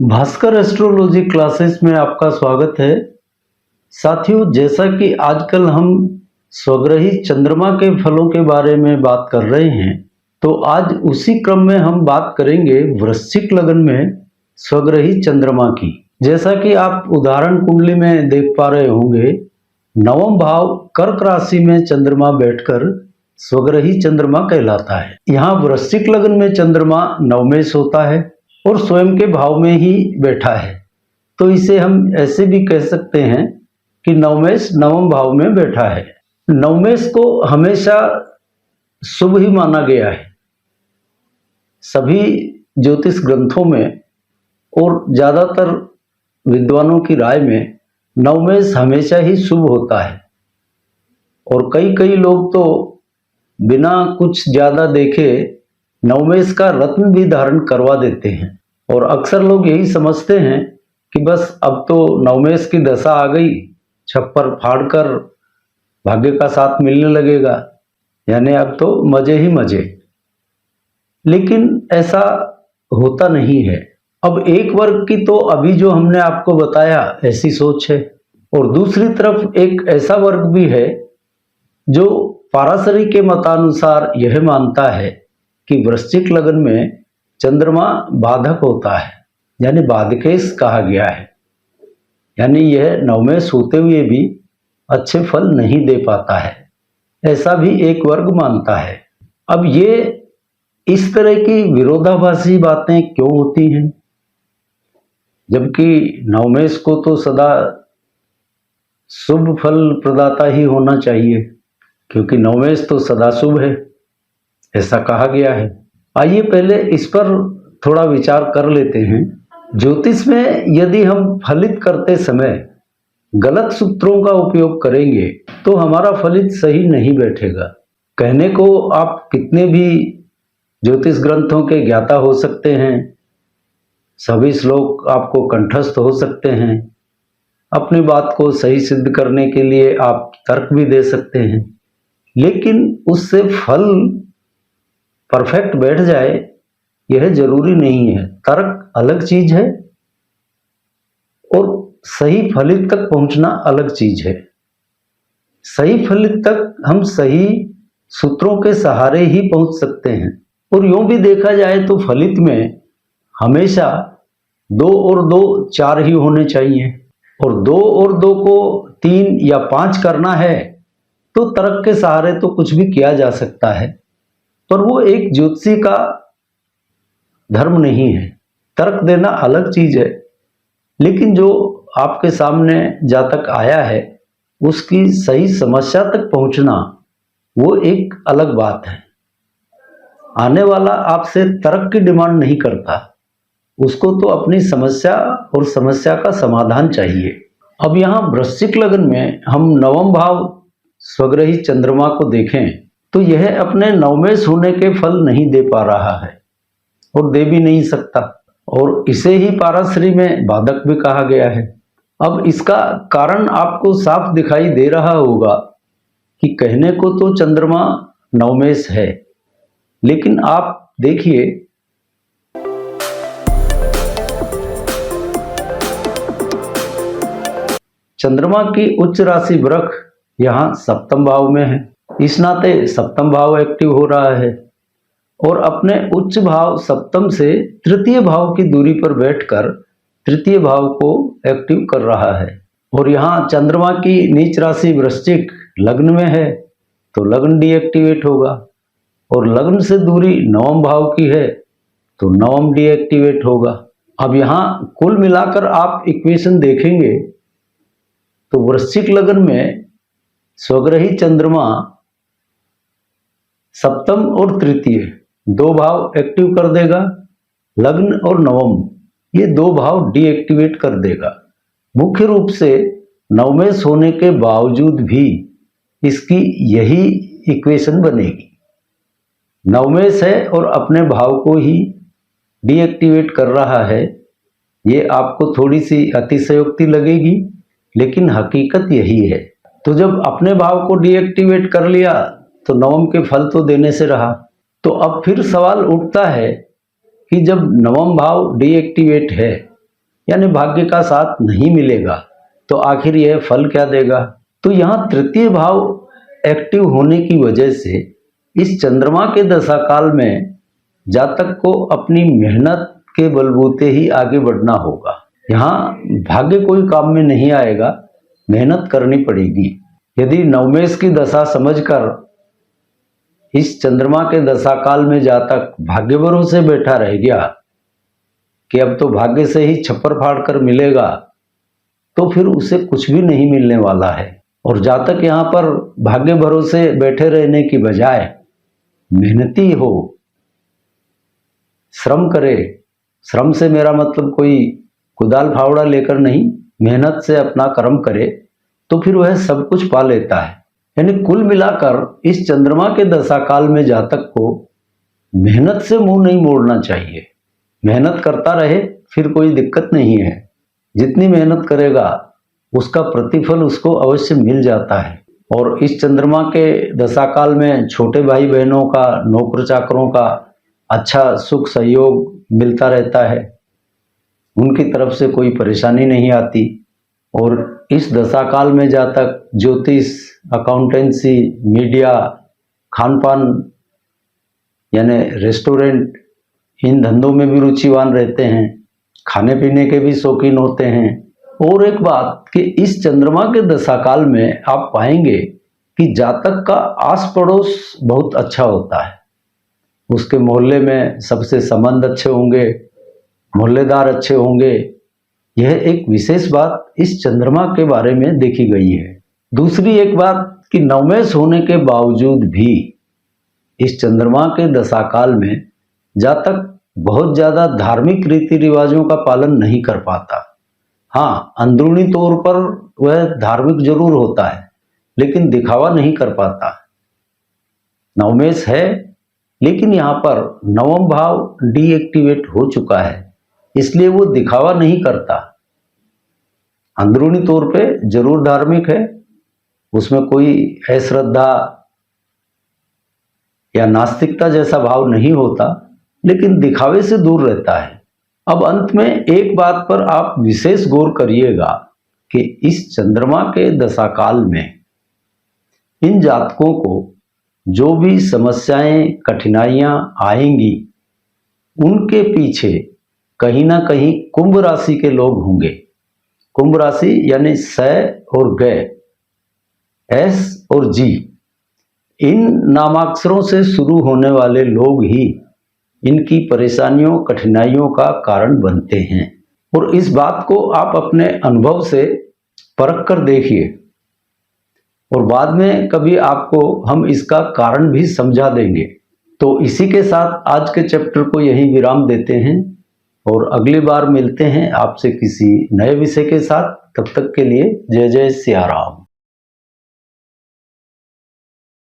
Bhaskar astrology classes में आपका स्वागत है। साथियों, जैसा कि आजकल हम स्वग्रही चंद्रमा के फलों के बारे में बात कर रहे हैं, तो आज उसी क्रम में हम बात करेंगे वृश्चिक लग्न में स्वग्रही चंद्रमा की। जैसा कि आप उदाहरण कुंडली में देख पा रहे होंगे, नवम भाव कर्क राशि में चंद्रमा बैठकर स्वग्रही चंद्रमा कहलाता है। यहाँ वृश्चिक लग्न में चंद्रमा नवमेश होता है और स्वयं के भाव में ही बैठा है, तो इसे हम ऐसे भी कह सकते हैं कि नवमेश नवम भाव में बैठा है। नवमेश को हमेशा शुभ ही माना गया है। सभी ज्योतिष ग्रंथों में और ज्यादातर विद्वानों की राय में नवमेश हमेशा ही शुभ होता है, और कई लोग तो बिना कुछ ज्यादा देखे नवमेश का रत्न भी धारण करवा देते हैं। और अक्सर लोग यही समझते हैं कि बस अब तो नवमेश की दशा आ गई, छप्पर फाड़कर भाग्य का साथ मिलने लगेगा, यानी अब तो मजे ही मजे। लेकिन ऐसा होता नहीं है। अब एक वर्ग की तो अभी जो हमने आपको बताया ऐसी सोच है, और दूसरी तरफ एक ऐसा वर्ग भी है जो पाराशरी के मतानुसार यह मानता है कि वृश्चिक लग्न में चंद्रमा बाधक होता है, यानी बाधकेश कहा गया है, यानी यह नवमेश होते हुए भी अच्छे फल नहीं दे पाता है, ऐसा भी एक वर्ग मानता है। अब ये इस तरह की विरोधाभासी बातें क्यों होती हैं, जबकि नवमेश को तो सदा शुभ फल प्रदाता ही होना चाहिए, क्योंकि नवमेश तो सदा शुभ है, ऐसा कहा गया है। आइए पहले इस पर थोड़ा विचार कर लेते हैं। ज्योतिष में यदि हम फलित करते समय गलत सूत्रों का उपयोग करेंगे तो हमारा फलित सही नहीं बैठेगा। कहने को आप कितने भी ज्योतिष ग्रंथों के ज्ञाता हो सकते हैं, सभी श्लोक आपको कंठस्थ हो सकते हैं, अपनी बात को सही सिद्ध करने के लिए आप तर्क भी दे सकते हैं, लेकिन उससे फल परफेक्ट बैठ जाए यह जरूरी नहीं है। तर्क अलग चीज है और सही फलित तक पहुंचना अलग चीज है। सही फलित तक हम सही सूत्रों के सहारे ही पहुंच सकते हैं। और यूं भी देखा जाए तो फलित में हमेशा 2 और 2 4 ही होने चाहिए, और 2 और 2 को 3 या 5 करना है तो तर्क के सहारे तो कुछ भी किया जा सकता है, पर वो एक ज्योतिषी का धर्म नहीं है। तर्क देना अलग चीज है, लेकिन जो आपके सामने जातक आया है उसकी सही समस्या तक पहुंचना वो एक अलग बात है। आने वाला आपसे तर्क की डिमांड नहीं करता, उसको तो अपनी समस्या और समस्या का समाधान चाहिए। अब यहाँ वृश्चिक लग्न में हम नवम भाव स्वग्रही चंद्रमा को देखें तो यह अपने नवमेश होने के फल नहीं दे पा रहा है और दे भी नहीं सकता, और इसे ही पाराशरी में बाधक भी कहा गया है। अब इसका कारण आपको साफ दिखाई दे रहा होगा कि कहने को तो चंद्रमा नवमेश है, लेकिन आप देखिए चंद्रमा की उच्च राशि वृष यहाँ सप्तम भाव में है, इस नाते सप्तम भाव एक्टिव हो रहा है, और अपने उच्च भाव सप्तम से तृतीय भाव की दूरी पर बैठकर तृतीय भाव को एक्टिव कर रहा है। और यहाँ चंद्रमा की नीच राशि वृश्चिक लग्न में है तो लग्न डीएक्टिवेट होगा, और लग्न से दूरी नवम भाव की है तो नवम डीएक्टिवेट होगा। अब यहाँ कुल मिलाकर आप इक्वेशन देखेंगे तो वृश्चिक लग्न में स्वग्रही चंद्रमा सप्तम और तृतीय 2 भाव एक्टिव कर देगा, लग्न और नवम ये 2 भाव डीएक्टिवेट कर देगा। मुख्य रूप से नवमेश होने के बावजूद भी इसकी यही इक्वेशन बनेगी। नवमेश है और अपने भाव को ही डीएक्टिवेट कर रहा है, ये आपको थोड़ी सी अतिशयोक्ति लगेगी, लेकिन हकीकत यही है। तो जब अपने भाव को डीएक्टिवेट कर लिया तो नवम के फल तो देने से रहा। तो अब फिर सवाल उठता है कि जब नवम भाव डीएक्टिवेट है यानी भाग्य का साथ नहीं मिलेगा तो आखिर यह फल क्या देगा। तो यहाँ तृतीय भाव एक्टिव होने की वजह से इस चंद्रमा के दशा काल में जातक को अपनी मेहनत के बलबूते ही आगे बढ़ना होगा। यहाँ भाग्य कोई काम में नहीं आएगा, मेहनत करनी पड़ेगी। यदि नवमेश की दशा समझकर इस चंद्रमा के दशा काल में जातक भाग्य भरोसे बैठा रह गया कि अब तो भाग्य से ही छप्पर फाड़ कर मिलेगा, तो फिर उसे कुछ भी नहीं मिलने वाला है। और जातक यहाँ पर भाग्य भरोसे बैठे रहने की बजाय मेहनती हो, श्रम करे, श्रम से मेरा मतलब कोई कुदाल फावड़ा लेकर नहीं, मेहनत से अपना कर्म करे, तो फिर वह सब कुछ पा लेता है। यानी कुल मिलाकर इस चंद्रमा के दशा काल में जातक को मेहनत से मुंह नहीं मोड़ना चाहिए। मेहनत करता रहे, फिर कोई दिक्कत नहीं है। जितनी मेहनत करेगा उसका प्रतिफल उसको अवश्य मिल जाता है। और इस चंद्रमा के दशा काल में छोटे भाई बहनों का, नौकर चाकरों का अच्छा सुख सहयोग मिलता रहता है, उनकी तरफ से कोई परेशानी नहीं आती। और इस दशा काल में जातक ज्योतिष, अकाउंटेंसी, मीडिया, खान पान यानी रेस्टोरेंट, इन धंधों में भी रुचिवान रहते हैं, खाने पीने के भी शौकीन होते हैं। और एक बात कि इस चंद्रमा के दशा काल में आप पाएंगे कि जातक का आस पड़ोस बहुत अच्छा होता है। उसके मोहल्ले में सबसे संबंध अच्छे होंगे, मोहल्लेदार अच्छे होंगे। यह एक विशेष बात इस चंद्रमा के बारे में देखी गई है। दूसरी एक बात कि नवमेश होने के बावजूद भी इस चंद्रमा के दशा काल में जातक बहुत ज़्यादा धार्मिक रीति रिवाजों का पालन नहीं कर पाता। हाँ, अंदरूनी तौर पर वह धार्मिक जरूर होता है, लेकिन दिखावा नहीं कर पाता। नवमेश है, लेकिन यहाँ पर नवम भाव डीएक्टिवेट हो चुका है, इसलिए वो दिखावा नहीं करता। अंदरूनी तौर पे जरूर धार्मिक है, उसमें कोई अश्रद्धा या नास्तिकता जैसा भाव नहीं होता, लेकिन दिखावे से दूर रहता है। अब अंत में एक बात पर आप विशेष गौर करिएगा कि इस चंद्रमा के दशा काल में इन जातकों को जो भी समस्याएं, कठिनाइयां आएंगी, उनके पीछे कहीं ना कहीं कुंभ राशि के लोग होंगे। कुंभ राशि यानी स और ग, एस और जी, इन नामाक्षरों से शुरू होने वाले लोग ही इनकी परेशानियों, कठिनाइयों का कारण बनते हैं। और इस बात को आप अपने अनुभव से परख कर देखिए, और बाद में कभी आपको हम इसका कारण भी समझा देंगे। तो इसी के साथ आज के चैप्टर को यहीं विराम देते हैं और अगली बार मिलते हैं आपसे किसी नए विषय के साथ। तब तक के लिए जय जय सिया राम।